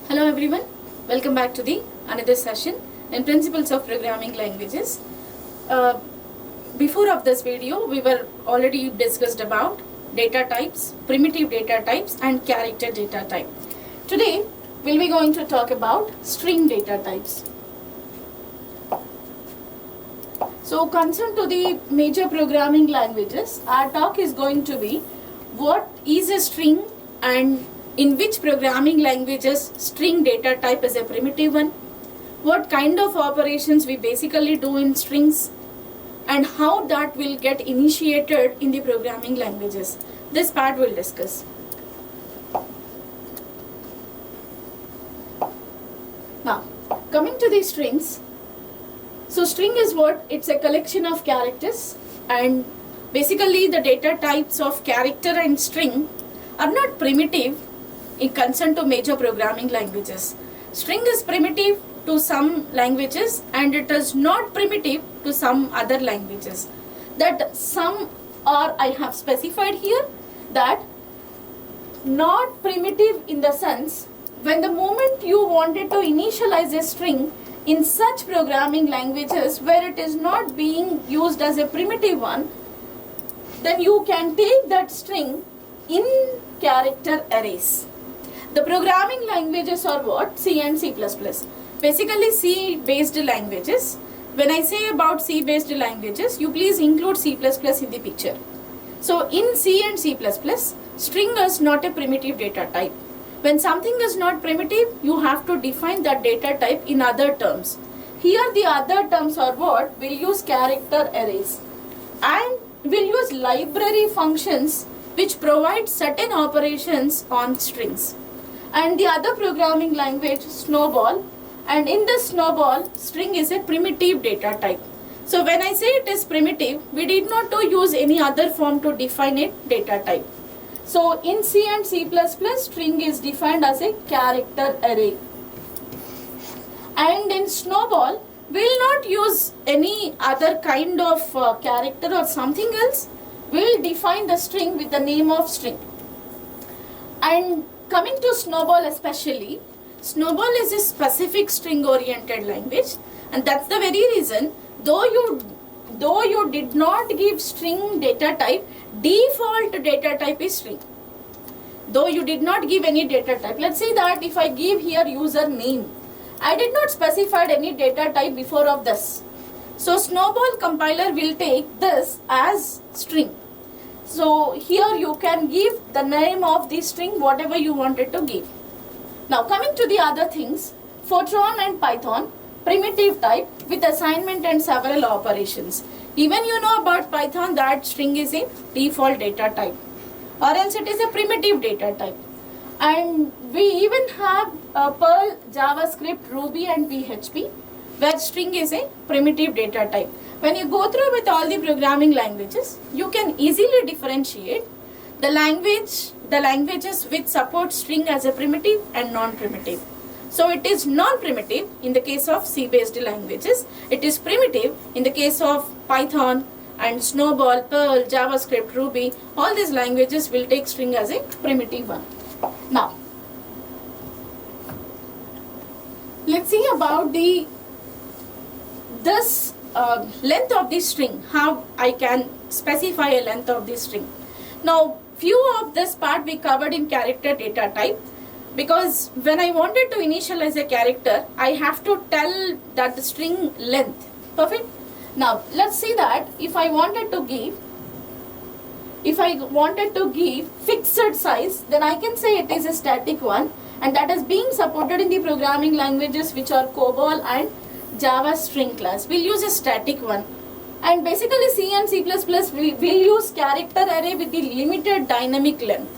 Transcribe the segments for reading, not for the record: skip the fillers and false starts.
Hello everyone, welcome back to the another session in Principles of Programming Languages. Before of this video, we were already discussed about data types, primitive data types and character data type. Today, we'll be going to talk about string data types. So concerned to the major programming languages, our talk is going to be what is a string and in which programming languages string data type is a primitive one, what kind of operations we basically do in strings, and how that will get initiated in the programming languages. This part we'll discuss. Now, coming to the strings. So string is what? It's a collection of characters, and basically the data types of character and string are not primitive in concern to major programming languages. String is primitive to some languages and it is not primitive to some other languages. That some are, I have specified here, that not primitive in the sense when the moment you wanted to initialize a string in such programming languages where it is not being used as a primitive one, then you can take that string in character arrays. The programming languages are what? C and C++. Basically C based languages. When I say about C based languages, you please include C++ in the picture. So in C and C++, string is not a primitive data type. When something is not primitive, you have to define that data type in other terms. Here the other terms are what? We'll use character arrays. And we'll use library functions which provide certain operations on strings. And the other programming language, Snowball, and in the Snowball, string is a primitive data type. So when I say it is primitive, we did not use any other form to define a data type. So in C and C++, string is defined as a character array. And in Snowball, we will not use any other kind of character or something else. We will define the string with the name of string. And coming to Snowball especially, Snowball is a specific string oriented language, and that's the very reason though you did not give string data type, default data type is string. Though you did not give any data type. Let's say that if I give here username, I did not specify any data type before of this. So Snowball compiler will take this as string. So here you can give the name of the string whatever you wanted to give. Now coming to the other things, Fortran and Python, primitive type with assignment and several operations. Even you know about Python that string is a default data type, or else it is a primitive data type. And we even have Perl, JavaScript, Ruby and PHP where string is a primitive data type. When you go through with all the programming languages, you can easily differentiate the languages which support string as a primitive and non-primitive. So it is non-primitive in the case of C-based languages. It is primitive in the case of Python and Snowball, Perl, JavaScript, Ruby. All these languages will take string as a primitive one. Now, let's see about this length of this string, how I can specify a length of this string. Now, few of this part we covered in character data type, because when I wanted to initialize a character, I have to tell that the string length. Perfect? Now, let's see that if I wanted to give fixed size, then I can say it is a static one, and that is being supported in the programming languages which are COBOL and Java string class. We'll use a static one. And basically C and C++ we will use character array with the limited dynamic length.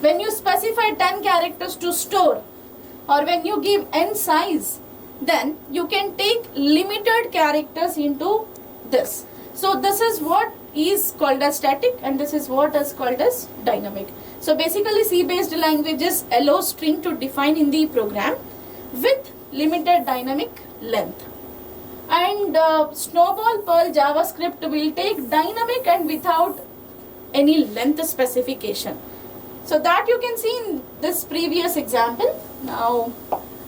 When you specify 10 characters to store, or when you give n size, then you can take limited characters into this. So this is what is called as static and this is what is called as dynamic. So basically C based languages allow string to define in the program with limited dynamic length. And Snowball, Perl, JavaScript will take dynamic and without any length specification. So that you can see in this previous example. Now,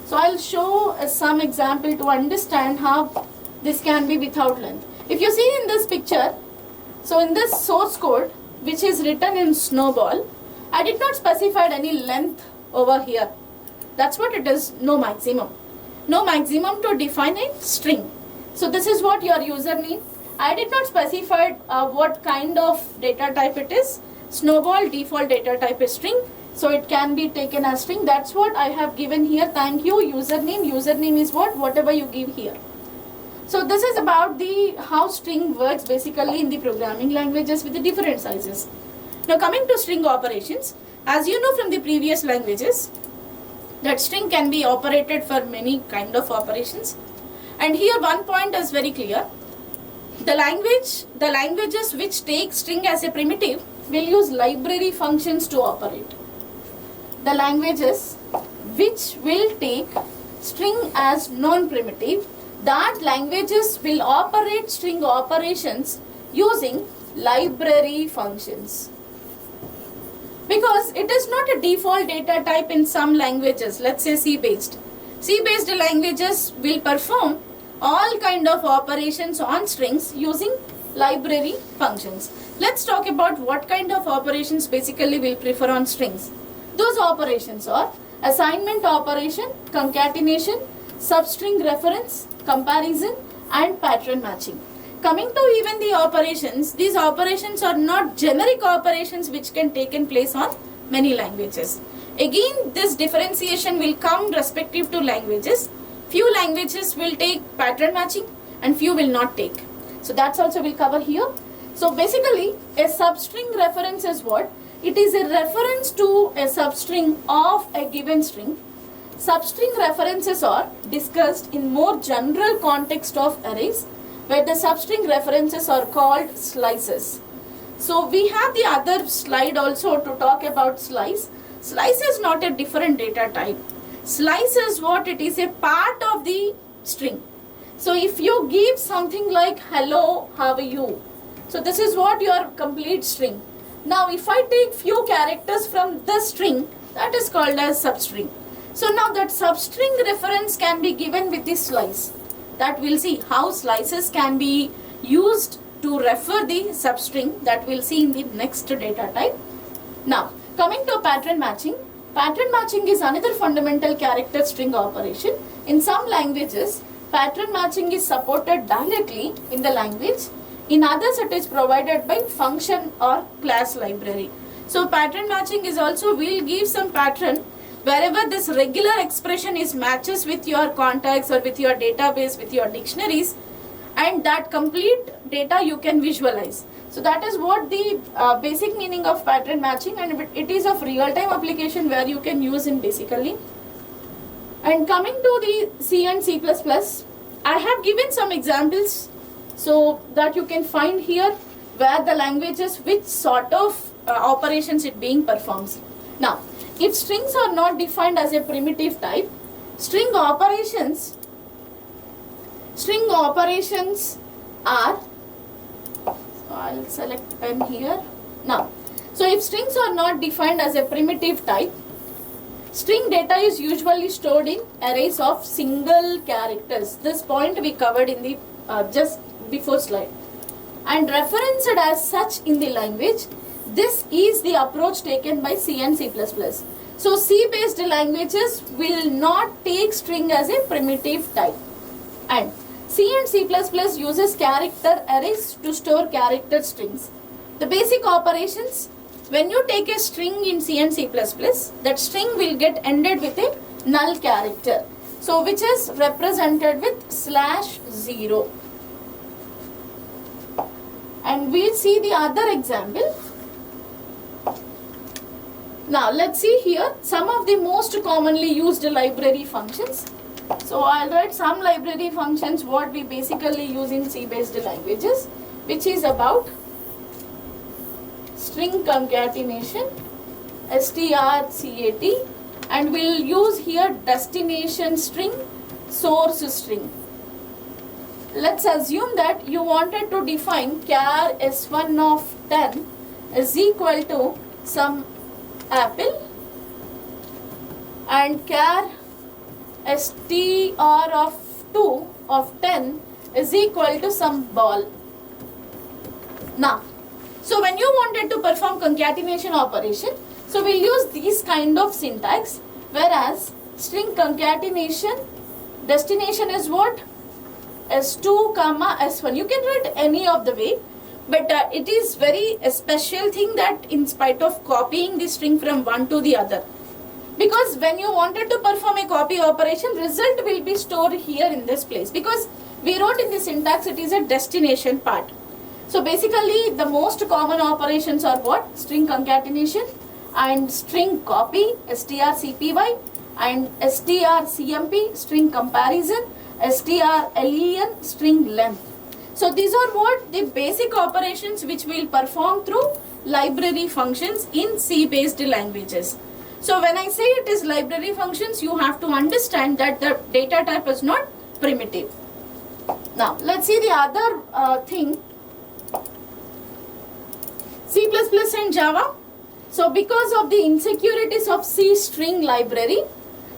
so I'll show some example to understand how this can be without length. If you see in this picture, so in this source code which is written in Snowball, I did not specify any length over here. That's what it is, no maximum. No maximum to define a string. So this is what your username. I did not specify what kind of data type it is. Snowball default data type is string. So it can be taken as string. That's what I have given here. Thank you. Username. Username is what? Whatever you give here. So this is about the how string works basically in the programming languages with the different sizes. Now coming to string operations, as you know from the previous languages, that string can be operated for many kind of operations. And here one point is very clear. The languages which take string as a primitive will use library functions to operate. The languages which will take string as non-primitive, that languages will operate string operations using library functions. Because it is not a default data type in some languages, let's say C-based. C-based languages will perform all kind of operations on strings using library functions. Let's talk about what kind of operations basically we'll prefer on strings. Those operations are assignment operation, concatenation, substring reference, comparison and pattern matching. Coming to even the operations, these operations are not generic operations which can take place on many languages. Again, this differentiation will come respective to languages. Few languages will take pattern matching and few will not take. So that's also we'll cover here. So basically a substring reference is what? It is a reference to a substring of a given string. Substring references are discussed in more general context of arrays, where the substring references are called slices. So we have the other slide also to talk about slice. Slice is not a different data type. Slice is what? It is a part of the string. So if you give something like hello, how are you? So this is what your complete string. Now if I take few characters from this string, that is called as substring. So now that substring reference can be given with this slice. That we'll see how slices can be used to refer the substring, that we'll see in the next data type. Now coming to pattern matching. Pattern matching is another fundamental character string operation. In some languages, pattern matching is supported directly in the language. In others, it is provided by function or class library. So pattern matching is also, we'll give some pattern wherever this regular expression is matches with your contacts or with your database, with your dictionaries, and that complete data you can visualize. So that is what the basic meaning of pattern matching, and it is of real-time application where you can use it basically. And coming to the C and C++, I have given some examples so that you can find here where the languages which sort of operations it being performs. Now, if strings are not defined as a primitive type, string operations are, I'll select pen here. Now, so if strings are not defined as a primitive type, string data is usually stored in arrays of single characters. This point we covered in the just before slide, and referenced as such in the language. This is the approach taken by C and C++. So C-based languages will not take string as a primitive type, and C and C++ uses character arrays to store character strings. The basic operations, when you take a string in C and C++, that string will get ended with a null character, so which is represented with /0. And we'll see the other example. Now let's see here some of the most commonly used library functions. So I'll write some library functions what we basically use in C-based languages, which is about string concatenation, strcat, and we'll use here destination string, source string. Let's assume that you wanted to define char s1 of 10 is equal to some apple, and char str of 2 of 10 is equal to some ball. Now, so when you wanted to perform concatenation operation, so we'll use these kind of syntax, whereas string concatenation destination is what? S2 comma S1. You can write any of the way, but it is very a special thing that in spite of copying the string from one to the other, because when you wanted to perform a copy operation, result will be stored here in this place, because we wrote in the syntax it is a destination part. So basically the most common operations are what? String concatenation and string copy, strcpy, and strcmp, string comparison, strlen, string length. So these are what? The basic operations which we will perform through library functions in C based languages. So when I say it is library functions, you have to understand that the data type is not primitive. Now let's see the other thing, C++ and Java. So because of the insecurities of C string library,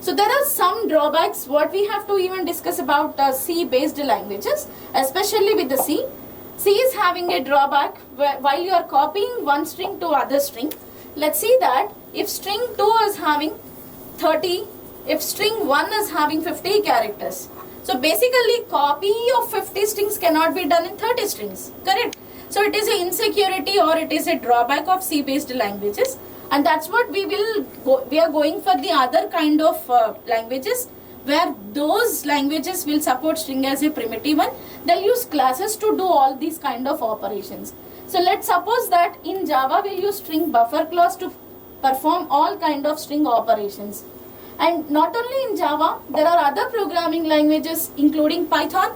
so there are some drawbacks what we have to even discuss about C based languages, especially with the C. C is having a drawback while you are copying one string to other string. Let's see that if string 2 is having 30, if string 1 is having 50 characters. So basically copy of 50 strings cannot be done in 30 strings, correct? So it is an insecurity or it is a drawback of C based languages, and that's what we are going for the other kind of languages where those languages will support string as a primitive one. They'll use classes to do all these kind of operations. So let's suppose that in Java we'll use string buffer clause to perform all kind of string operations. And not only in Java, there are other programming languages including Python.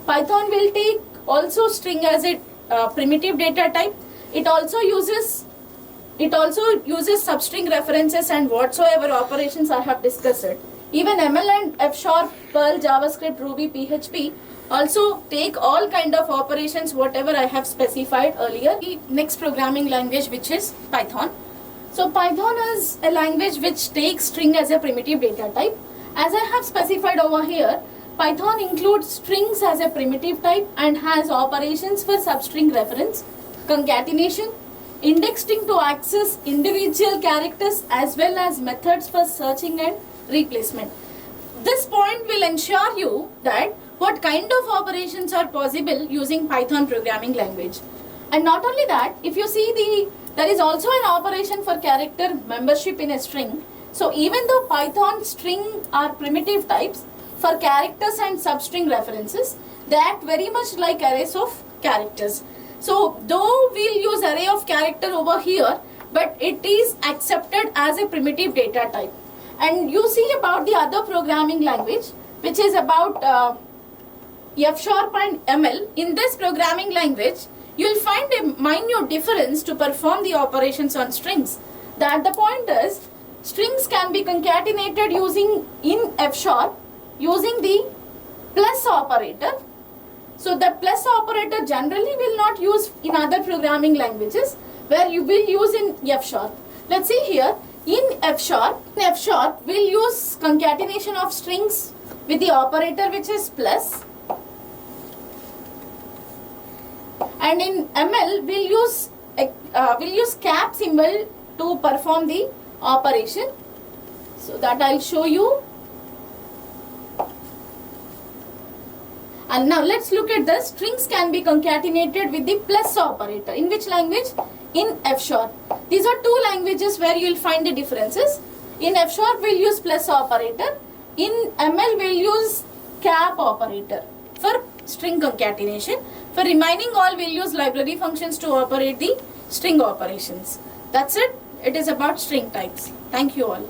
Python will take also string as a primitive data type. It also uses substring references and whatsoever operations I have discussed it. Even ML and F#, Perl, JavaScript, Ruby, PHP also take all kind of operations whatever I have specified earlier. The next programming language, which is Python. So Python is a language which takes string as a primitive data type. As I have specified over here, Python includes strings as a primitive type and has operations for substring reference, concatenation, indexing to access individual characters, as well as methods for searching and replacement. This point will ensure you that what kind of operations are possible using Python programming language. And not only that, if you see there is also an operation for character membership in a string. So even though Python string are primitive types, for characters and substring references, they act very much like arrays of characters. So though we'll use array of character over here, but it is accepted as a primitive data type. And you see about the other programming language, which is about F# and ML. In this programming language, you will find a minute difference to perform the operations on strings. That the point is, strings can be concatenated in F# using the plus operator. So the plus operator generally will not use in other programming languages, where you will use in F#. Let's see here, in F#, we'll use concatenation of strings with the operator which is plus. And in ML, we'll use cap symbol to perform the operation. So that I'll show you. And now let's look at the strings can be concatenated with the plus operator. In which language? In F#. These are two languages where you will find the differences. In F# we'll use plus operator. In ML we'll use cap operator for string concatenation. For remaining all, we'll use library functions to operate the string operations. That's it. It is about string types. Thank you all.